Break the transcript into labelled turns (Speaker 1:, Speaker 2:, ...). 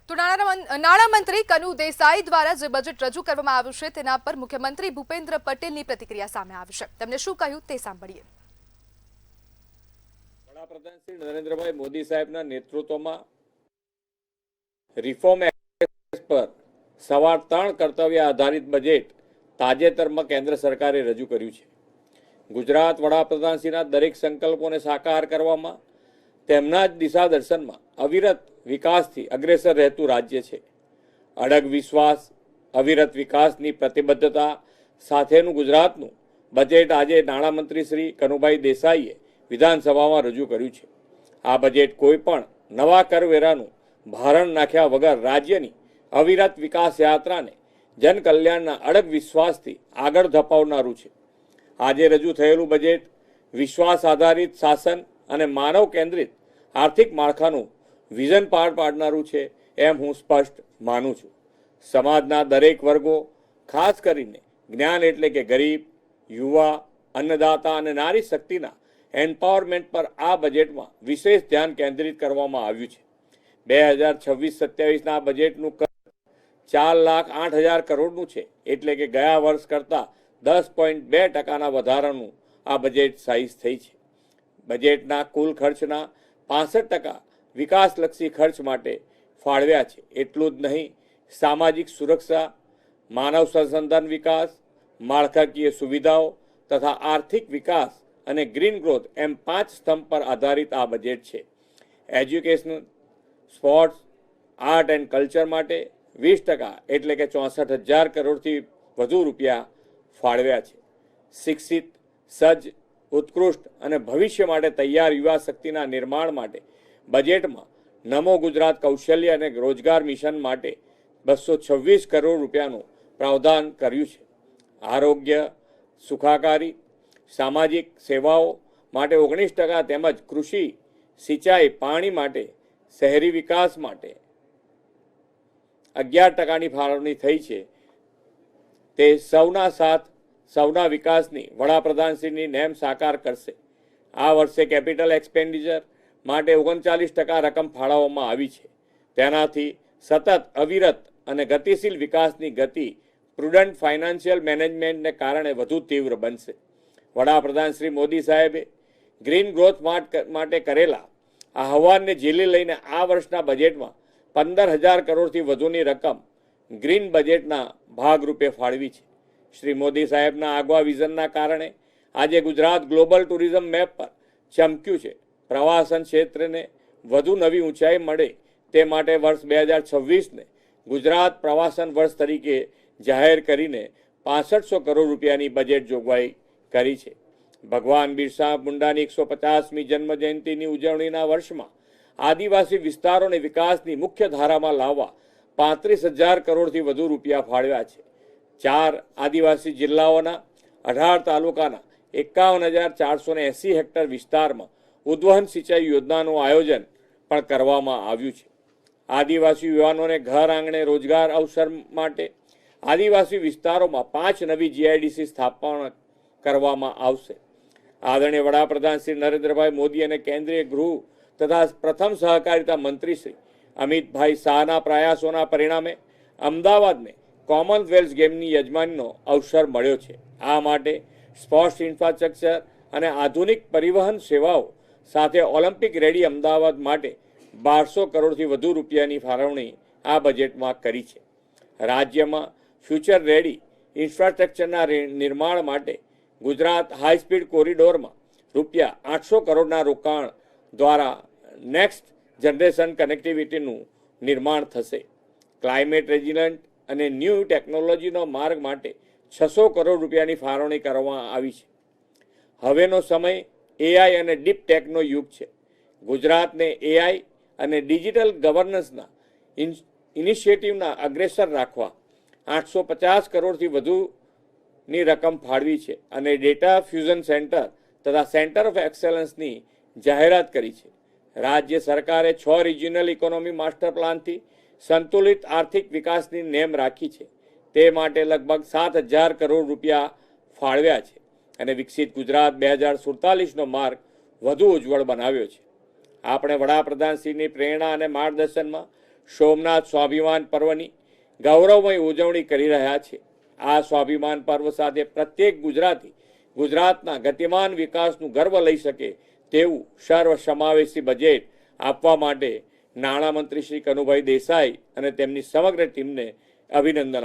Speaker 1: તો નાણામંત્રી કનુ દેસાઈ દ્વારા જે બજેટ રજૂ કરવામાં આવ્યું છે તેના પર મુખ્યમંત્રી ભૂપેન્દ્ર પટેલની પ્રતિક્રિયા સામે આવી છે. તેમણે શું કહ્યું તે સાંભળીએ.
Speaker 2: વડાપ્રધાન શ્રી નરેન્દ્રભાઈ મોદી સાહેબના નેતૃત્વમાં રિફોર્મ એક્ટ પર સવાર 3 કર્તવ્ય આધારિત બજેટ તાજેતરમાં કેન્દ્ર સરકારે રજૂ કર્યું છે. ગુજરાત વડાપ્રધાનશ્રીના દરેક સંકલ્પોને સાકાર કરવામાં, તેમના જ દિશા દર્શનમાં અવિરત વિકાસથી અગ્રેસર રહેતું રાજ્ય છે. અડગ વિશ્વાસ, અવિરત વિકાસની પ્રતિબદ્ધતા સાથેનું ગુજરાતનું બજેટ આજે નાણામંત્રી શ્રી કનુભાઈ દેસાઈએ વિધાનસભામાં રજૂ કર્યું છે. આ બજેટ કોઈ પણ નવા કરવેરાનું ભારણ નાખ્યા વગર રાજ્યની અવિરત વિકાસ યાત્રાને જનકલ્યાણના અડગ વિશ્વાસથી આગળ ધપાવનારું છે. આજે રજૂ થયેલું બજેટ વિશ્વાસ આધારિત શાસન અને માનવ કેન્દ્રિત આર્થિક માળખાનું વિઝન પાર પાડનારું છે એમ હું સ્પષ્ટ માનું છું. સમાજના દરેક વર્ગો, ખાસ કરીને જ્ઞાન એટલે કે ગરીબ, યુવા, અન્નદાતા અને નારી શક્તિના એમ્પાવરમેન્ટ પર આ બજેટમાં વિશેષ ધ્યાન કેન્દ્રિત કરવામાં આવ્યું છે. 2026-27ના બજેટનું કદ 4,08,000 કરોડનું છે, એટલે કે ગયા વર્ષ કરતાં 10.2% વધારાનું આ બજેટ સાઇઝ થઈ છે. બજેટના કુલ ખર્ચના 65% વિકાસલક્ષી ખર્ચ માટે ફાળવ્યા છે. એટલું જ નહીં, સામાજિક સુરક્ષા, માનવ સંસાધન વિકાસ, માળખાકીય સુવિધાઓ તથા આર્થિક વિકાસ અને ગ્રીન ગ્રોથ એમ 5 સ્તંભ પર આધારિત આ બજેટ છે. Education, sports, art and culture માટે 20% એટલે કે 64,000 કરોડથી વધુ રૂપિયા ફાળવ્યા છે. શિક્ષિત, સજ્જ, ઉત્કૃષ્ટ અને ભવિષ્ય માટે તૈયાર યુવા શક્તિના નિર્માણ માટે બજેટમાં નમો ગુજરાત કૌશલ્ય અને રોજગાર મિશન માટે 226 કરોડ રૂપિયાનું પ્રાવધાન કર્યું છે. આરોગ્ય, સુખાકારી, સામાજિક સેવાઓ માટે 19% તેમજ કૃષિ, સિંચાઈ, પાણી માટે, શહેરી વિકાસ માટે 11%ની ફાળવણી થઈ છે. તે સૌના સાથ, સૌના વિકાસની વડાપ્રધાનશ્રીની નેમ સાકાર કરશે. આ વર્ષે કેપિટલ એક્સપેન્ડિચર માટે 39% રકમ ફાળવવામાં આવી છે. તેનાથી સતત, અવિરત અને ગતિશીલ વિકાસની ગતિ પ્રુડન્ટ ફાઇનાન્શિયલ મેનેજમેન્ટને કારણે વધુ તીવ્ર બનશે. વડાપ્રધાન શ્રી મોદી સાહેબે ગ્રીન ગ્રોથ માટે કરેલા આહવાનને ઝીલી લઈને આ વર્ષના બજેટમાં 15,000 કરોડથી વધુની રકમ ગ્રીન બજેટના ભાગરૂપે ફાળવી છે. શ્રી મોદી સાહેબના આગવા વિઝનના કારણે આજે ગુજરાત ગ્લોબલ ટુરિઝમ મેપ પર ચમક્યું છે. પ્રવાસન ક્ષેત્રને વધુ નવી ઊંચાઈ મળે તે માટે વર્ષ 2026ને ગુજરાત પ્રવાસન વર્ષ તરીકે જાહેર કરીને 6500 કરોડ રૂપિયાની બજેટ જોગવાઈ કરી છે. ભગવાન બિરસા મુંડાની 150મી જન્મ જયંતિની ઉજવણીના વર્ષમાં આદિવાસી વિસ્તારોને વિકાસની મુખ્ય ધારામાં લાવવા 35,000 કરોડથી વધુ રૂપિયા ફાળવ્યા છે. 4 આદિવાસી જિલ્લાઓના 18 તાલુકાના 51,480 હેક્ટર વિસ્તારમાં ઉદ્વહન સિંચાઈ યોજનાનું આયોજન પણ કરવામાં આવ્યું છે. આદિવાસી યુવાનોને ઘર આંગણે રોજગાર અવસર માટે આદિવાસી વિસ્તારોમાં 5 નવી જીઆઈડીસી સ્થાપના કરવામાં આવશે. આદરણીય વડાપ્રધાન શ્રી નરેન્દ્રભાઈ મોદી અને કેન્દ્રીય ગૃહ તથા પ્રથમ સહકારિતા મંત્રી શ્રી અમિતભાઈ શાહના પ્રયાસોના પરિણામે અમદાવાદને કોમનવેલ્થ ગેમની યજમાનીનો અવસર મળ્યો છે. આ માટે સ્પોર્ટ્સ ઇન્ફ્રાસ્ટ્રક્ચર અને આધુનિક પરિવહન સેવાઓ સાથે ઓલિમ્પિક રેડી અમદાવાદ માટે 1200 કરોડથી વધુ રૂપિયાની ફાળવણી આ બજેટમાં કરી છે. રાજ્યમાં ફ્યુચર રેડી ઇન્ફ્રાસ્ટ્રક્ચરના નિર્માણ માટે ગુજરાત હાઈસ્પીડ કોરિડોરમાં રૂપિયા 800 કરોડના રોકાણ દ્વારા નેક્સ્ટ જનરેશન કનેક્ટિવિટીનું નિર્માણ થશે. ક્લાઇમેટ રેઝિલન્ટ અને ન્યૂ ટેકનોલોજીનો માર્ગ માટે 600 કરોડ રૂપિયાની ફાળવણી કરવામાં આવી છે. હવેનો સમય એઆઈ અને ડીપ ટેકનો યુગ છે. ગુજરાતને એઆઈ અને ડિજિટલ ગવર્નન્સના ઇનિશિયેટિવના અગ્રેસર રાખવા 850 કરોડથી વધુની રકમ ફાળવી છે અને ડેટા ફ્યુઝન સેન્ટર તથા સેન્ટર ઓફ એક્સેલન્સની જાહેરાત કરી છે. રાજ્ય સરકારે 6 રિજિયનલ ઇકોનોમી માસ્ટર પ્લાનથી સંતુલિત આર્થિક વિકાસની નેમ રાખી છે. તે માટે લગભગ 7,000 કરોડ રૂપિયા ફાળવ્યા છે અને વિકસિત ગુજરાત 2047નો માર્ગ વધુ ઉજ્જવળ બનાવ્યો છે. આપણે વડાપ્રધાનશ્રીની પ્રેરણા અને માર્ગદર્શનમાં સોમનાથ સ્વાભિમાન પર્વની ગૌરવમય ઉજવણી કરી રહ્યા છે. આ સ્વાભિમાન પર્વ સાથે પ્રત્યેક ગુજરાતી ગુજરાતના ગતિમાન વિકાસનું ગર્વ લઈ શકે તેવું સર્વસમાવેશી બજેટ આપવા માટે નાણામંત્રી શ્રી કનુભાઈ દેસાઈ અને તેમની સમગ્ર ટીમને અભિનંદન